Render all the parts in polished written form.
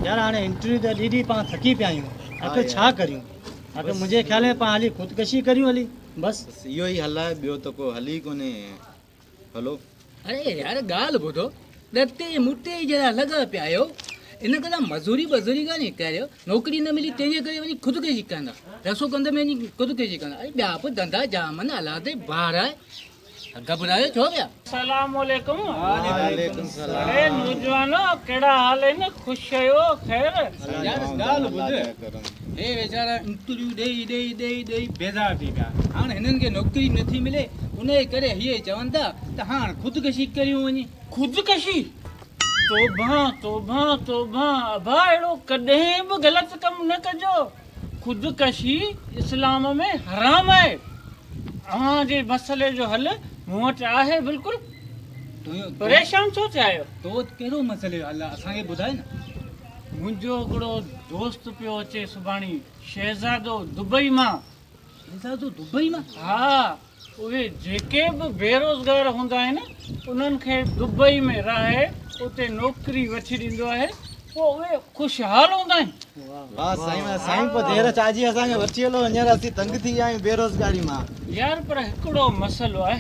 यार हाणे इंटरव्यू त ॾीदी पाण थकी पिया आहियूं आखिर छा करियूं आखिर मुंहिंजे ख़्याल में पाण हली ख़ुदकशी करियूं हली बस इहो ई हल आहे ॿियो त को हल ई कोन्हे हलो अरे यार ॻाल्हि ॿुधो ॾते मुटे ई जहिड़ा लॻा पिया आहियो इन करे मज़ूरी बज़ूरी कान्हे करियो नौकिरी न मिली तंहिंजे करे वञी ख़ुदकुशी कंदा रसो कंदे में वञी ख़ुदकुशी कंदा अरे ॿिया बि धंधा जाम आहिनि हालात ॿार आहे घबरायो छो पिया सलाम वालेकुम वालेकुम सलाम अरे नौजवानो कहिड़ा हाल आहिनि ख़ुशि आहियो ख़ैर यार ॻाल्हि ॿुध हे वीचारा इंटरव्यू ॾेई ॾेई ॾेई ॾेई बेज़ार थी पिया हाणे हिननि खे नौकिरी नथी मिले उन जे करे हीअ चवनि था त हाणे ख़ुदकुशी करियूं वञी ख़ुदकशी तोबा तोबा तोबा अबा अहिड़ो कॾहिं बि ग़लति कमु न कजो ख़ुदकशी इस्लाम में हराम आहे अव्हांजे मसइले जो हल मूं वटि आहे बिल्कुलु परेशान छो थिया आहियो तो वटि कहिड़ो मसइलो अलाह असांखे ॿुधाए न मुंहिंजो हिकिड़ो दोस्त पियो अचे सुभाणे शहज़ादो दुबई मां शहज़ादो दुबई मां हा उहे जेके बि बेरोज़गार हूंदा आहिनि उन्हनि खे दुबई में रहे उते नौकिरी वठी ॾींदो आहे पोइ उहे ख़ुशहाल हूंदा आहिनि वाह साईं पोइ देरि चाजी असांखे वठी हलो हींअर असीं तंग थी विया आहियूं बेरोज़गारी मां यार पर हिकिड़ो मसइलो आहे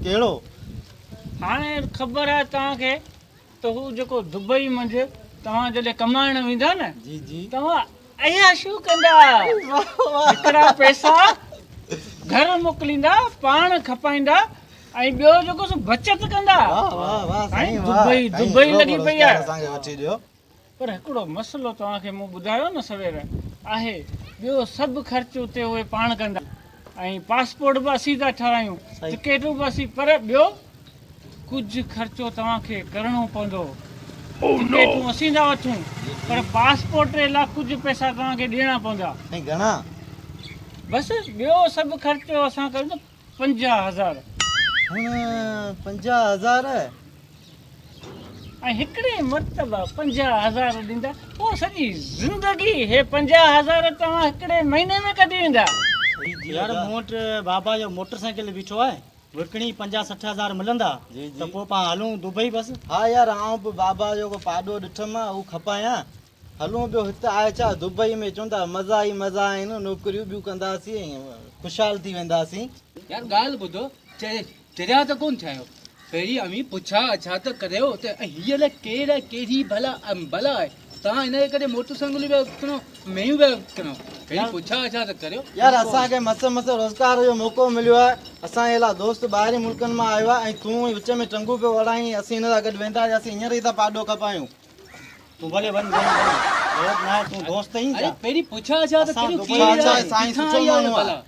कहिड़ो हाणे ख़बर आहे तव्हांखे त हू जेको दुबई मंझि तव्हां जॾहिं कमाइण वेंदा न जी जी तव्हां अयाशू कंदा हिकिड़ा पैसा घर मोकिलींदा पाण खपाईंदा ऐं ॿियो जेको सो बचत कंदा वाह वाह वाह साईं दुबई दुबई लॻी पई आहे असांखे वठी ॾियो पर हिकिड़ो मसइलो तव्हांखे मूं ॿुधायो न सवेर आहे ॿियो सभु ख़र्च उते उहे पाण कंदा ऐं पासपोर्ट बि असीं था ठारायूं टिकेटूं बि असीं पर ॿियो कुझु ख़र्चो तव्हांखे करिणो पवंदो टिकेटूं असीं था वठूं पर पासपोर्ट जे लाइ कुझु पैसा तव्हांखे ॾियणा पवंदा साईं घणा बसि ॿियो सभु ख़र्चो असां कयूं न 50,000 50,000 ऐं हिकिड़े मरतबा 50,000 ॾींदा पोइ सॼी ज़िंदगी हे 50,000 तव्हां हिकिड़े महीने में कढी वेंदा यार मूं वटि बाबा जो मोटरसाइकिल बीठो आहे विकिणी 50-60,000 मिलंदा जी, जी। त पोइ पाण हलूं दुबई बसि हा यार आउं बि बाबा जो को पाॾो ॾिठमि हू खपायां हलूं ॿियो हिते आहे छा दुबई में चवंदा मज़ा ई मज़ा आहिनि नौकिरियूं ॿियूं कंदासीं ख़ुशहाल थी वेंदासीं यार ॻाल्हि ॿुधो चरिया त कोन थिया आहियो पहिरीं अमी पुछा अछा त करियो त हीअ लाइ कहिड़ी भला भला आहे तव्हां हिन जे करे मोटरसाइकिल पिया विकिणो मेयूं पिया विकिणो पहिरीं पुछा अछा त करियो यार असांखे मस रोज़गार जो मौक़ो मिलियो आहे असांजे लाइ दोस्त ॿाहिरि मुल्कनि मां आयो आहे ऐं तूं विच में टंगू पियो वड़ाई असीं हिन सां गॾु वेंदासीं हींअर ई था पाॾो खपायूं तूं भले वञ ज़रूरत न आहे तूं दोस्त ई अरे पहिरीं पुछा अछा त करियो दुबई अच्छा आहे, साईं सुठो माण्हू आहे।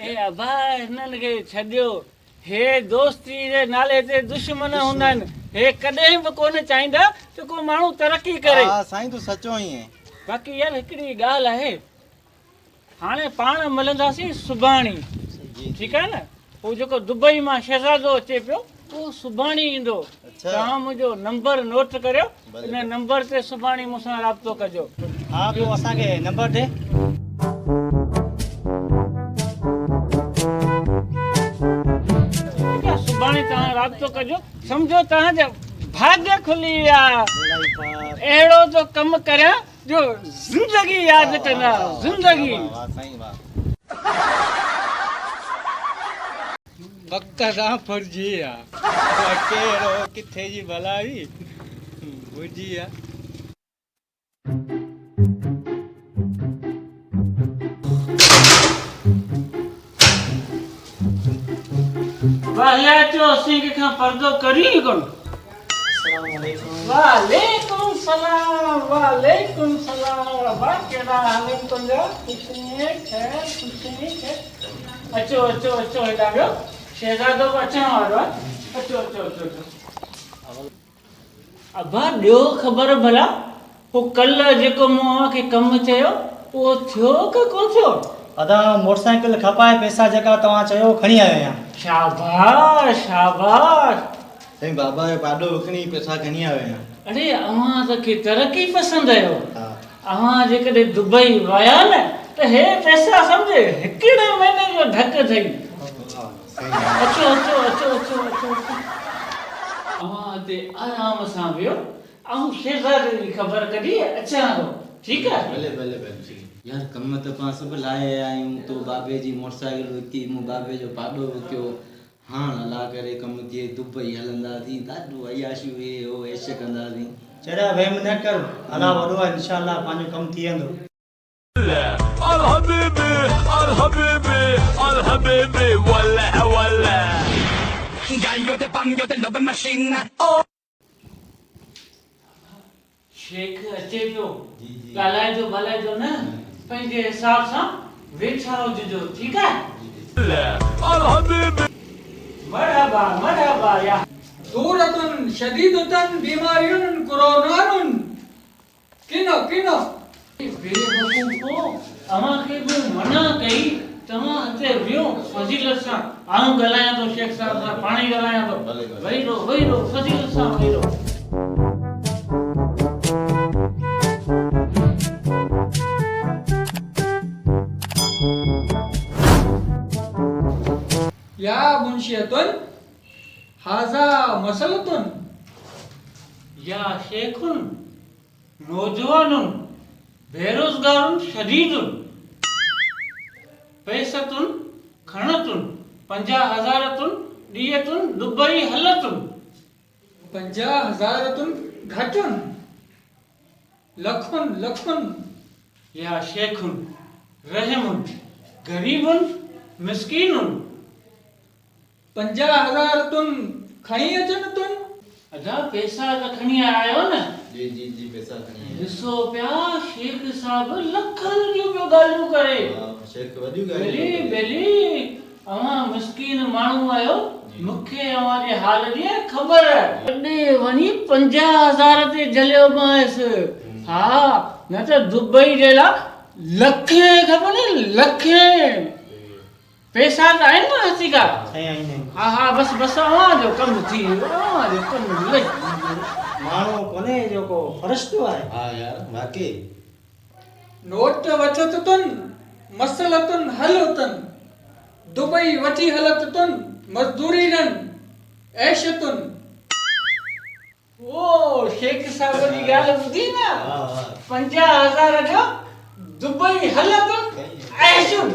ए अबा हिननि खे छॾियो हे दोस्ती जे नाले ते दुश्मन हूंदा आहिनि हे कॾहिं बि कोन चाहींदा त को माण्हू तरक़ी करे हा साईं तूं सचो ई आहे बाक़ी यार हिकिड़ी ॻाल्हि आहे हाणे पाण मिलंदासीं सुभाणे ठीकु आहे न हू जेको दुबई मां शहज़ादो अचे पियो उहो सुभाणे ईंदो तव्हां मुंहिंजो नंबर नोट करियो इन नंबर ते सुभाणे मूंसां राब्तो कजो हा ॿियो असांखे नंबर ॾे सुभाणे तव्हां राब्तो कजो सम्झो तव्हांजा भाग्य खुली विया अहिड़ो तो कमु करियां जो ज़िंदगी यादि कंदा ज़िंदगी वाह साईं वाह वक़्त सां फुरिजी आहे कहिड़ो किथे जी भलाई फुरिजी आहे वाले तो असीं खां पर्दो करी कोन वालेकुम सलाम वाह केड़ा हाल तुंहिंजा कुझु खैर अचो अचो अचो हेॾा वियो शहज़ादो बि अचण वारो आहे अचो अचो अचो अचो अबा ॾियो ख़बर भला पोइ कल्ह जेको मूं अव्हांखे कमु चयो उहो थियो की कोन थियो अदा मोटरसाइकिल खपाए पैसा जेका तव्हां चयो खणी आयो आहियां शाबाश शाबाश साईं बाबा जो पाॾो विकिणी पैसा खणी आयो आहियां अरे अव्हां त खे तरक़ी पसंदि आयो हा अव्हां जेकॾहिं दुबई विया न त हे पैसा सम्झे हिकिड़े महीने जो ढक अथई अचो अचो अचो अचो अचो अव्हां हिते आराम सां वियो ऐं शहज़ादे जी ख़बर कढी अचां थो ठीकु आहे भले भले भले यार कम त पाण सभु लाहे आहियूं तो बाबे जी मोटरसाइकिल विकी मूं बाबे जो पाॾो विकियो हाणे हला करे कम थिए दुबई हलंदासीं ॾाढो अयाशी हुए हो ऐश कंदासीं चढ़िया वहम न कर अला वॾो आहे इंशाअल्लाह पंहिंजो कमु थी वेंदो الحبيبي الحبيبي الحبيبي ولا ولا Gallo de bango de love machine Sheikh अचे पियो ॻाल्हाइजो ॻाल्हाइजो न पंहिंजे हिसाब सां वेठा हुजिजो ठीकु आहे الحبيبي मरहबा मरहबा या दूरतुन शदीदतन बीमारियुन कोरोनानुन किनो किनो बेवकूफ़ो अव्हांखे बि मना कई तव्हां हिते वियो फज़ीलत सां आऊं ॻाल्हायां थो शेख साहिब सां पाण ई ॻाल्हायां थो वेही रहो फज़ीलत सां वेही रहो या मुंशियतुन हाजा मसलतुन या शेखुन नौजवानुन बेरोजगारुन शदीदुन पैसतुन खणतुन 50,000 ॾियतुन दुबई हलतुन 50,000 घटुन लखुन लखुन या शेखुन रहमुन गरीबुन मिस्कीनुन 50,000 तुन खणी अचनि तुन अदा पैसा त खणी आयो न जी जी जी पैसा खणी ॾिसो पिया शेख साहब लखनि जूं पियो ॻाल्हियूं करे शेख वॾियूं बेली बेली अवां मिस्कीन माण्हू आहियो मूंखे अव्हांजे हाल जी ख़बर आहे अॾे वञी 50,000 ते जलियो मांसि हा न त दुबई जे लाइ लखे खपनि लखे पैसा त आहिनि न हसीका साईं आईंदा आहिनि हा हा बसि बसि अव्हांजो कमु थी वियो अव्हांजो कमु लही माण्हू कोन्हे जेको फ़रिश्तो आहे हा यार वाकई नोट वठत तुन मसलतुन हलतुन दुबई वठी हलत तुन मजदूरी रन ऐशतुन ओ शेख साहब जी ॻाल्हि ॿुधी न हा हा 50,000 जो दुबई हलतुन ऐशुन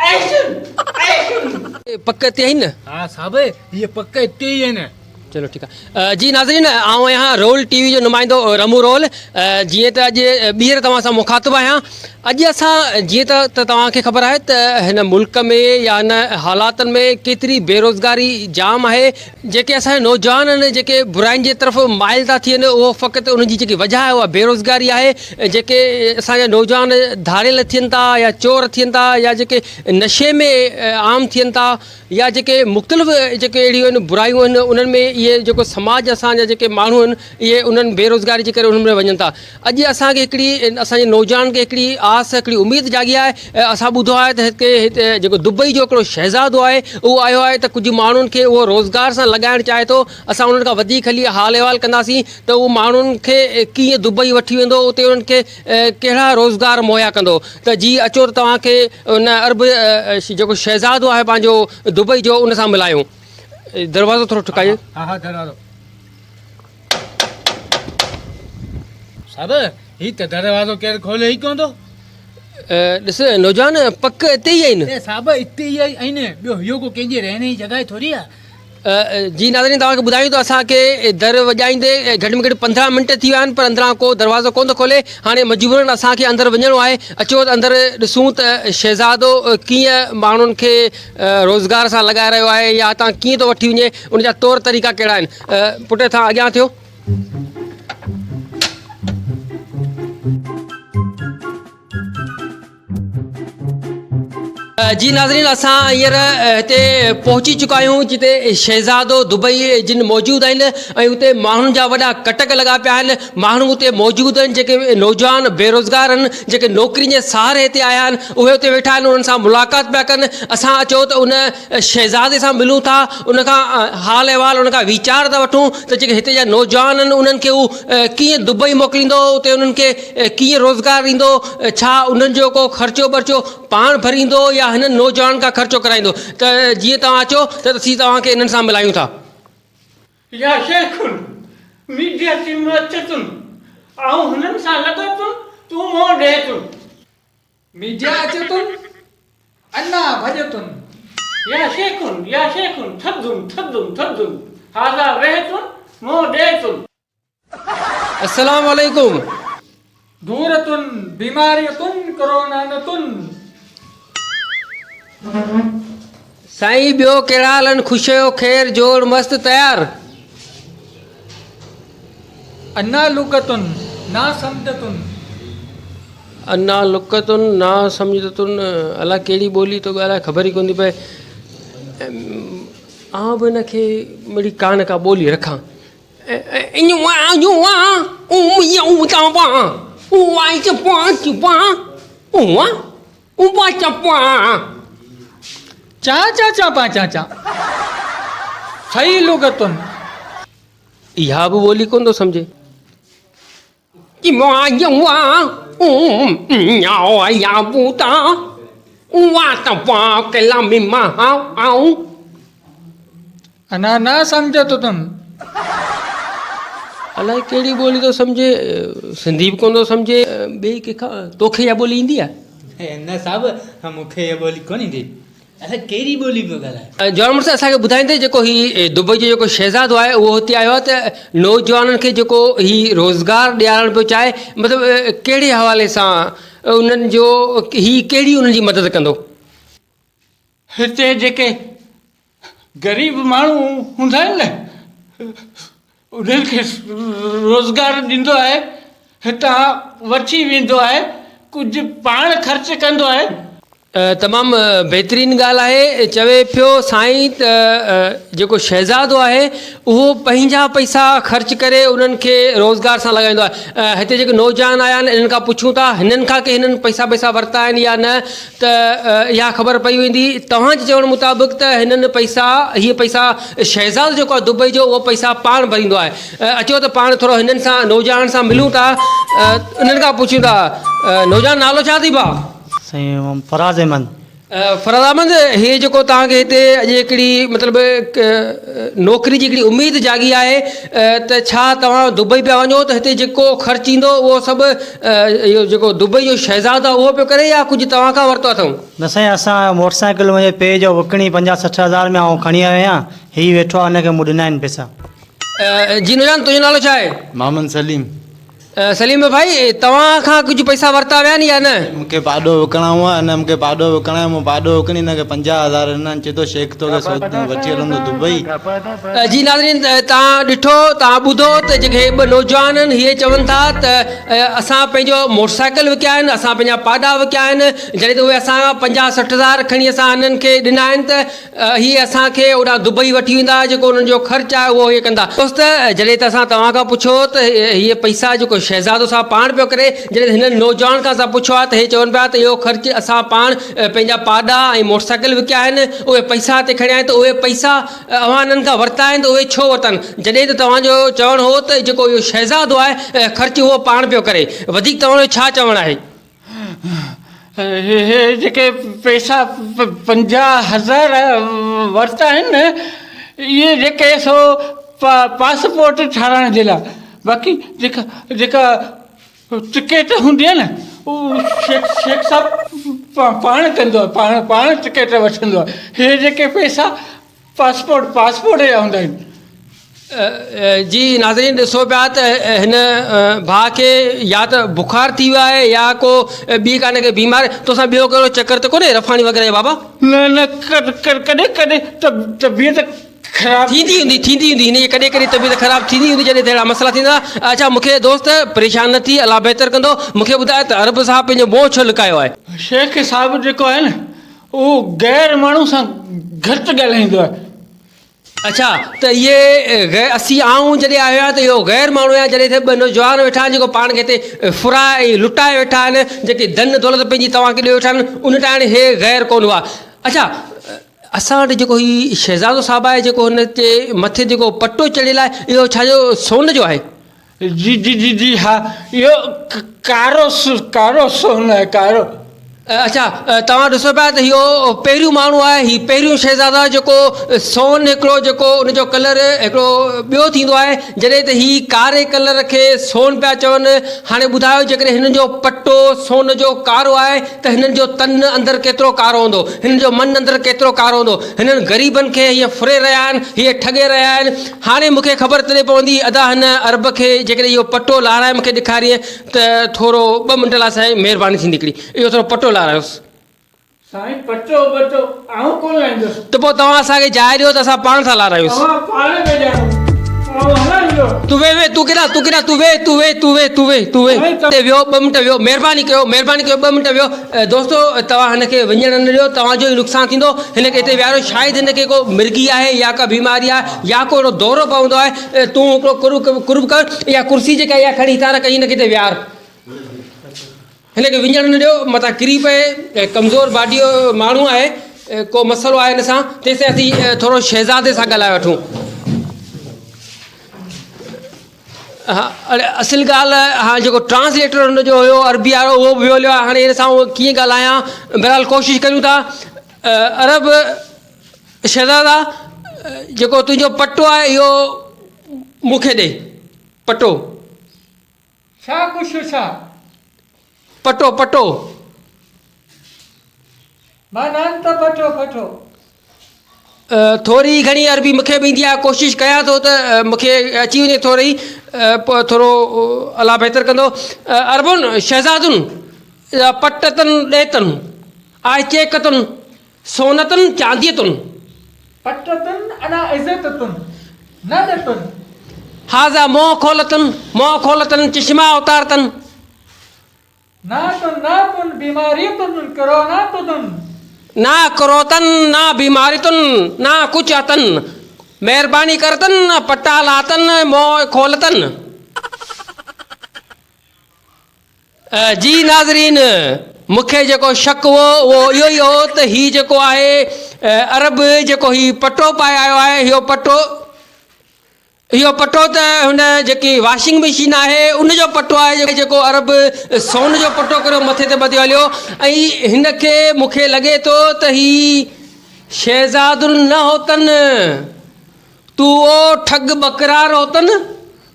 ऐशुन ऐशुन पक ते आहिनि न हाँ साहब ये पक्का इतने ही है ना चलो ठीकु आहे जी नाज़रीन आउं यहाँ रोल टीवी जो नुमाइंदो रमू रोल जीअं त अॼु ॿीहर तव्हां सां मुखातिबु आहियां अॼु असां जीअं त तव्हांखे ख़बर आहे त हिन मुल्क में या हिन हालातनि में केतिरी बेरोज़गारी जाम आहे जेके असांजा नौजवान आहिनि जेके बुराइनि जे तरफ़ माइल था थियनि उहो फ़क़ति उनजी जेकी वजह आहे उहा बेरोज़गारी आहे जेके असांजा नौजवान धारियल थियनि था या चोर थियनि था या जेके नशे में आम थियनि था या जेके मुख़्तलिफ़ जेके अहिड़ियूं आहिनि बुराइयूं आहिनि उन्हनि में इहे जेको समाज असांजा जेके माण्हू आहिनि इहे उन्हनि बेरोज़गारी जे करे उन्हनि में वञनि था अॼु असांखे हिकिड़ी असांजे नौजवान खे हिकिड़ी आस हिकिड़ी उमेद जागी आहे असां ॿुधो आहे त हिते जेको दुबई जो हिकिड़ो शहज़ादो आहे उहो आयो आहे त कुझु माण्हुनि खे उहो रोज़गार सां लॻाइणु चाहे थो असां उन्हनि खां वधीक हली हाल अहिवाल कंदासीं त उहो माण्हुनि खे कीअं दुबई वठी वेंदो उते उन्हनि खे कहिड़ा रोज़गार मुहैया कंदो त जी अचो त तव्हांखे उन अरब जेको शहज़ादो आहे पंहिंजो दुबई जो उन सां मिलायूं दरवाज़ो थोरो ठुकाइयो हाँ हाँ दरवाज़ो साहब ही तो दरवाज़ो केर खोले ही कोन थो ॾिस नौजवान पक हिते ई आहिनि ए साहब इतने ही आहिनि ॿियो इहो को कंहिंजे रहण जी जॻह थोरी आहे जी नाज़रीन तव्हांखे ॿुधायूं त असांखे दर वॼाईंदे घटि में घटि 15 मिंट थी विया आहिनि पर अंदरां को दरवाज़ो कोन थो खोले हाणे मजबूरन असांखे अंदरि वञिणो आहे अचो त अंदरि ॾिसूं त शहज़ादो कीअं माण्हुनि खे रोज़गार सां लॻाए रहियो आहे या तव्हां कीअं थो वठी वञे उनजा तौर तरीक़ा कहिड़ा आहिनि पुटु तव्हां अॻियां थियो जी नाज़रीन असां हींअर हिते पहुची चुका आहियूं जिते शहज़ादो दुबई जिन मौजूदु आहिनि ऐं उते माण्हुनि जा वॾा कटक लॻा पिया आहिनि माण्हू उते मौजूदु आहिनि जेके नौजवान बेरोज़गार आहिनि जेके नौकिरियुनि जे सहारे हिते आया आहिनि उहे उते वेठा आहिनि उन्हनि सां मुलाक़ात पिया कनि असां अचो त उन शहज़ादे सां मिलूं था उनखां हाल अहिवाल उनखां वीचार था वठूं त जेके हिते जा नौजवान आहिनि उन्हनि खे उहो कीअं दुबई मोकिलींदो उते उन्हनि खे कीअं रोज़गार ॾींदो छा उन्हनि जो को ख़र्चो बर्चो पाण भरींदो या हिननि नौजवान खां ख़र्चो कराईंदो त जीअं तव्हां अचो त असीं तव्हांखे इन्हनि सां मिलायूं था या शेखुन मीडिया टीम में अचे तुन आऊं हुननि सां लॻो तुन तूं मों ॾे तुन मीडिया अचे तुन अन्ना भॼ तुन या शेखुन थदुन हाज़ा वेह तुन मों ॾे तुन अस्सलाम वालेकुम। दूर तुन बीमारी तुन कोरोना न तुन साईं ॿियो कहिड़ा हालनि? ख़ुशियो ख़ैर जोड़ मस्त तयार? अन्ना लुकतुन ना समझतुन अन्ना लुकतुन ना सम्झतुन अलाए कहिड़ी ॿोली तो ॻाल्हाए ख़बर ई कोन थी पए। आउं बि हिनखे मिड़ी का न का ॿोली रखां। चा चा चा पा चा चा सही लुगतुन इहा बि ॿोली कोन थो सम्झे। अन्ना ना समझतुन अलाए कहिड़ी ॿोली थो सम्झे, सिंधी बि कोन थो सम्झे। ॿिए कंहिंखां तोखे इहा ॿोली ईंदी आहे? न साहिबु मूंखे इहा ॿोली कोन ईंदी। असां कहिड़ी ॿोली पियो ॻाल्हाए? जॉन मुड़ुसु असांखे ॿुधाईंदे जेको ही दुबई जो जेको शहज़ादो आहे उहो हिते आयो आहे त नौजवाननि खे जेको ही रोज़गार ॾियारणु पियो चाहे, मतिलबु कहिड़े हवाले सां उन्हनि जो ही कहिड़ी उन्हनि जी मदद कंदो? हिते जेके ग़रीब माण्हू हूंदा आहिनि न उन्हनि खे रोज़गार ॾींदो आहे, हितां वठी वेंदो आहे, कुझु पाण ख़र्च कंदो आहे। तमामु बहितरीनु ॻाल्हि आहे। चवे पियो साईं त जेको शहज़ादो आहे उहो पंहिंजा पैसा ख़र्च करे उन्हनि खे रोज़गार सां लॻाईंदो आहे। हिते जेके नौजवान आया आहिनि इन्हनि खां पुछूं था हिननि खां की हिननि पैसा वरिता आहिनि या न, त इहा ख़बर पई वेंदी। तव्हांजे चवण मुताबिक़ त हिननि हीअ पैसा शहज़ादो जेको आहे दुबई जो उहो पैसा पाण भरींदो आहे। अचो त पाण थोरो हिननि सां नौजवान सां मिलूं था, इन्हनि खां पुछूं था। नौजवान नालो छा अथई भाउ? साईं फराज़ अहमद। फराज़ अहमद, हीअ जेको तव्हांखे हिते अॼु हिकिड़ी मतिलबु नौकिरी जी हिकिड़ी उमेदु जागी आहे, त छा तव्हां दुबई पिया वञो त हिते जेको ख़र्चु ईंदो उहो सभु इहो जेको दुबई जो शहज़ादो आहे उहो पियो करे या कुझु तव्हां खां वरितो अथऊं? न साईं, असां मोटरसाइकिल मुंहिंजे पे जो विकिणी 50-60 हज़ार में आउं खणी आयो आहियां। हीउ वेठो आहे, हिनखे मूं ॾिना आहिनि पैसा। जी नौजवान, तुंहिंजो नालो छा आहे? मोहम्मद सलीम। सलीम भाई, तव्हां खां कुझु पैसा वरिता विया आहिनि या न? मूंखे पाॾो विकिणा हुआ, अने मूंखे पाॾो विकिणा आहे। मूं पाॾो विकिणी हिनखे 50,000 ॾिना। चए थो शेख तोखे वठी हलंदो दुबई। जी नाज़रीन, तव्हां ॾिठो, तव्हां ॿुधो त जेके ॿ नौजवान आहिनि हीअ चवनि था त असां पंहिंजो मोटरसाइकिल विकिया आहिनि, असां पंहिंजा पाॾा विकिया आहिनि। जॾहिं त उहे असां 50-60 हज़ार खणी असां हिननि खे ॾिना आहिनि त हीअ असांखे ओॾा दुबई वठी वेंदा, जेको हुननि जो ख़र्चु आहे उहो हीअ कंदा। दोस्त, जॾहिं त असां तव्हां खां पुछो त हीअ पैसा जेको शहज़ादो साहब पाण पियो करे, जॾहिं हिननि नौजवान खां असां पुछो आहे त हे चवनि पिया त इहो ख़र्चु असां पाण पंहिंजा पाॾा ऐं मोटरसाइकिल विकिया आहिनि, उहे पैसा हिते खणिया आहिनि, त उहे पैसा अवां हिननि खां वरिता आहिनि त उहे छो वरिता आहिनि? जॾहिं त तव्हांजो चवणु हो त जेको इहो शहज़ादो आहे ख़र्चु उहो पाण पियो करे, वधीक तव्हांजो छा चवणु आहे? हे जेके पैसा 50,000 वरिता आहिनि न, इहे जेके सो पासपोर्ट ठाराइण जे लाइ, बाक़ी जेका टिकेट हूंदी आहे न उहो शेख साहब पाण कंदो आहे, पाण टिकेट वठंदो आहे। हे जेके पैसा पासपोर्ट जा हूंदा आहिनि। जी नाज़रीन, ॾिसो पिया त हिन भाउ खे या त बुखार थी वियो आहे या को ॿी काने के बीमार। तोसां ॿियो कहिड़ो चकर त कोन्हे रफाणी वग़ैरह बाबा? न कॾहिं तबियत ख़राब थींदी हूंदी हिन जी कॾहिं कॾहिं तबियत ख़राबु थींदी हूंदी जॾहिं अहिड़ा मसइला थींदा। अच्छा, मूंखे दोस्त परेशान न थी, अलाह बहितर कंदो। मूंखे ॿुधाए त अरब साहब पंहिंजो मोह छो लिकायो आहे? शेख साहब जेको आहे न उहो गैर माण्हू सां घटि ॻाल्हाईंदो आहे। अच्छा, त इहे असीं आऊं जॾहिं आयो आहियां त इहो गैर माण्हू आहे। जॾहिं ॿ नौजवान वेठा आहिनि जेको पाण खे हिते फुराए ऐं लुटाए वेठा आहिनि, जेके धन दौलत पंहिंजी तव्हांखे ॾेई वेठा आहिनि, उन टाइम हे गैर कोन हुआ। अच्छा, असां वटि जेको हीउ शहज़ादो साहबु आहे, जेको हुन जे मथे जेको पटो चढ़ियल आहे, इहो छाजो सोन जो आहे? जी हा, इहो कारो सोन आहे, कारो। अच्छा तव्हां ॾिसो पिया त इहो पहिरियों माण्हू आहे, हीउ पहिरियों शहज़ादा जेको सोन हिकिड़ो जेको उनजो कलर हिकिड़ो ॿियो थींदो आहे, जॾहिं त हीउ कारे कलर खे सोन पिया चवनि। हाणे ॿुधायो जेकॾहिं हिननि जो पटो सोन जो कारो आहे त हिननि जो तन अंदरि केतिरो कारो हूंदो, हिननि जो मन अंदरि केतिरो कारो हूंदो। हिननि ग़रीबनि खे हीअ फुरे रहिया आहिनि, हीअ ठगे रहिया आहिनि। हाणे मूंखे ख़बर तॾहिं पवंदी अदा हिन अरब खे जेकॾहिं इहो पटो लाराए मूंखे ॾेखारीअ त थोरो 2 मिंट लाइ साईं महिरबानी थींदी हिकिड़ी, इहो थोरो पटो लारायोसि। साईं पटो बटो आऊं कोन लाईंदुसि, त पोइ तव्हां असांखे जाइ ॾियो त असां पाण सां लारायूंसि। तव्हां पाण में ॼाणो, आऊं हलाईंदो। तूं वे तूं किथां तूं वे ते वियो 2 मिंट वियो, महिरबानी कयो 2 मिंट वियो। दोस्तो तव्हां हिनखे वञण न ॾियो, तव्हांजो ई नुक़सानु थींदो। हिनखे हिते विहारो, शायदि हिनखे को मिर्गी आहे या का बीमारी आहे या को अहिड़ो दौरो पवंदो आहे। तूं हिकिड़ो कुर्ब कर, इहा कुर्सी जेका इहा खणी हितां रख, हिनखे हिते विहार, हिनखे विञण न ॾियो, मथां किरी पए। कमज़ोर बाडीअ माण्हू आहे, को मसइलो आहे हिन सां, तेसिताईं असीं थोरो शहज़ादे सां ॻाल्हाए वठूं। हा असुल ॻाल्हि हा जेको ट्रांसलेटर हुनजो हुयो अरबी वारो उहो बि वियो आहे। हाणे हिन सां उहो कीअं ॻाल्हायां, बहरहाल कोशिशि कयूं था। अरब शहज़ादा जेको तुंहिंजो पटो आहे इहो मूंखे ॾे, पटो छा कुझु छा पटो माना त पटो पटो थोरी घणी अरबी मूंखे बि ईंदी आहे, कोशिशि कयां थो त मूंखे अची वञे थोरी, पोइ थोरो अलाह बहितर कंदो। अरबुन शहज़ादुनि पटतन ॾेतन आइचेकतन सोनतन चांदीअतुन पटतन अना इज़ततन न दतन हाज़ा मोह खोलतन चश्मा उतारतन नातुन बीमारियतुन कोरोनातुन ना करोतन ना बीमारितुन ना कुछ अतन महिरबानी करतन पटा लातन मोह खोलतन। जी नाज़रीन, मूंखे जेको शक हो उहो इहो ई हो त हीउ जेको आहे अरब जेको हीउ पटो पाए आयो आहे, इहो पटो त हुन जेकी वॉशिंग मशीन आहे उनजो पटो आहे, जेको अरब सोन जो पटो करे मथे ते ॿधियो हलियो। ऐं हिनखे मूंखे लॻे थो त ही शहज़ादुनि न होतनि, तूं उहो ठग बकरार होतनि,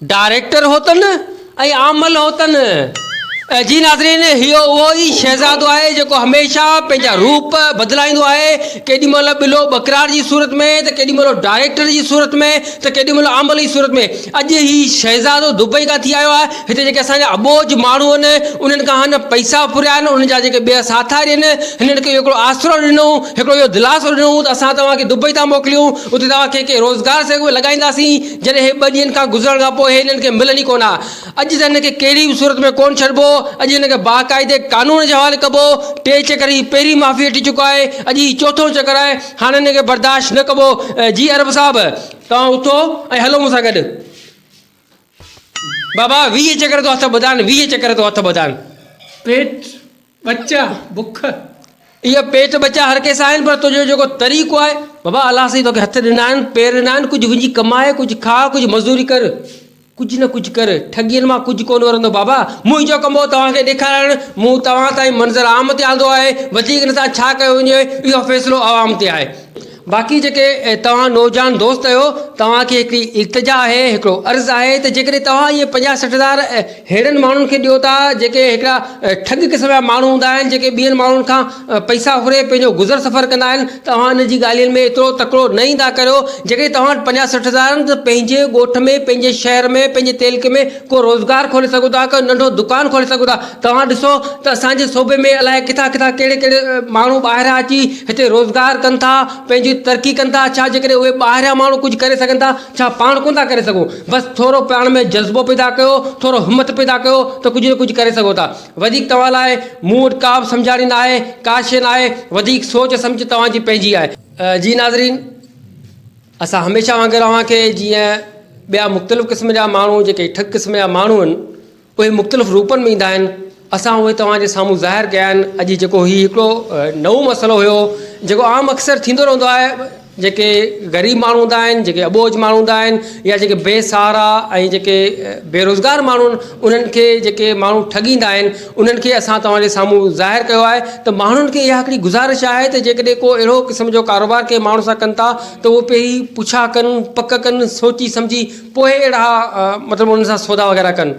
डायरेक्टर होतनि ऐं आमल होतनि। जी नाज़रीन, इहो उहो ई शहज़ादो आहे जेको हमेशह पंहिंजा रूप बदिलाईंदो आहे, केॾी महिल ॿिलो बकरार जी सूरत में, त केॾी महिल डायरेक्टर जी सूरत में, त केॾी महिल आमल जी सूरत में। अॼु ही शहज़ादो दुबई खां थी आयो आहे। हिते जेके असांजा अबोज माण्हू आहिनि उन्हनि खां हिन पैसा फुरिया आहिनि, उन्हनि जा जेके ॿिया साथारी आहिनि हिननि खे हिकिड़ो आसरो ॾिनो, हिकिड़ो इहो दिलासो ॾिनो त असां तव्हांखे दुबई था मोकिलियूं, उते तव्हांखे कंहिं रोज़गार से लॻाईंदासीं, जॾहिं हे 2 ॾींहंनि खां गुज़रण खां पोइ हिननि खे मिलनि ई कोन हा। अॼु त हिनखे कहिड़ी बि सूरत में कोन छॾिबो, अॼु हिनखे बाक़ाइदे कानून जे हवाले कबो। 3 चकर ही पहिरीं माफ़ी वठी चुको आहे, अॼु ही 4थों चकर आहे, हाणे हिनखे बर्दाश्त न कबो। जी अरब साहब, तव्हां उथो ऐं हलो मूंसां गॾु। बाबा 20 चकर तो हथ ॿधाइनि, 20 चकर तो हथ ॿधाइनि। पेट बच्चा बुख इहा पेट बचा हर कंहिंसां आहिनि, पर तुंहिंजो जेको तरीक़ो आहे बाबा, अलाह साईं तोखे हथ ॾिना आहिनि, पेर ॾिना आहिनि, कुझु विझी कमाए, कुझु खा, कुझु मज़दूरी कर, कुझु न कुझु कर। ठॻीअ मां कुझु कोन वरंदो बाबा। मुंहिंजो कमु हो तव्हांखे ॾेखारणु, मूं तव्हां ताईं मंज़र आम ते आंदो आहे, वधीक हिन सां छा कयो वञे इहो फ़ैसिलो आवाम ते आहे। बाक़ी जेके तव्हां नौजवान दोस्त आहियो, तव्हांखे हिकिड़ी इल्तिजा आहे, हिकिड़ो अर्ज़ु आहे त जेकॾहिं तव्हां इहे 50-60 हज़ार अहिड़नि माण्हुनि खे ॾियो था जेके हिकिड़ा ठग क़िस्म जा माण्हू हूंदा आहिनि, जेके ॿियनि माण्हुनि खां पैसा फुरे पंहिंजो गुज़र सफ़र कंदा आहिनि, तव्हां इन जी ॻाल्हियुनि में एतिरो तकिड़ो न ईंदा करियो। जेकॾहिं तव्हां 50-60 हज़ार आहिनि त पंहिंजे ॻोठ में, पंहिंजे शहर में, पंहिंजे तेलके में को रोज़गार खोले सघो था, को नंढो दुकानु खोले सघो था। तव्हां ॾिसो त असांजे सूबे में अलाए किथां किथां कहिड़े माण्हू ॿाहिरां अची हिते रोज़गार कनि था, पंहिंजी तरक़ी कनि था। छा जेकॾहिं उहे ॿाहिरियां माण्हू कुझु करे सघनि था, छा पाण कोन था करे सघूं? बसि थोरो पाण में जज़्बो पैदा कयो, थोरो हिमत पैदा कयो त कुझु न कुझु करे सघो था। वधीक तव्हां लाइ मूं वटि का बि सम्झाणी न आहे, का शइ न आहे, वधीक सोच सम्झ तव्हांजी पंहिंजी आहे। जी नाज़रीन, असां हमेशह वांगुरु तव्हांखे जीअं ॿिया मुख़्तलिफ़ क़िस्म जा माण्हू जेके ठग क़िस्म जा माण्हू आहिनि उहे मुख़्तलिफ़ रूपनि में ईंदा आहिनि, असां उहे तव्हांजे साम्हूं ज़ाहिर कया आहिनि। अॼु जेको हीउ हिकिड़ो नओं मसइलो हुयो जेको आम अक्सर थींदो रहंदो आहे, जेके ग़रीब माण्हू हूंदा आहिनि, जेके अबोझ माण्हू हूंदा आहिनि, या जेके बेसहारा ऐं जेके बेरोज़गार माण्हू आहिनि, उन्हनि खे जेके माण्हू ठॻींदा आहिनि, उन्हनि खे असां तव्हांजे साम्हूं ज़ाहिर कयो आहे त माण्हुनि खे इहा हिकिड़ी गुज़ारिश आहे त जेकॾहिं को अहिड़ो क़िस्म जो कारोबार कंहिं माण्हू सां कनि था त उहो पहिरीं पुछा कनि, पक कनि, सोची सम्झी पोइ अहिड़ा मतिलबु उन्हनि सां सौदा वग़ैरह कनि।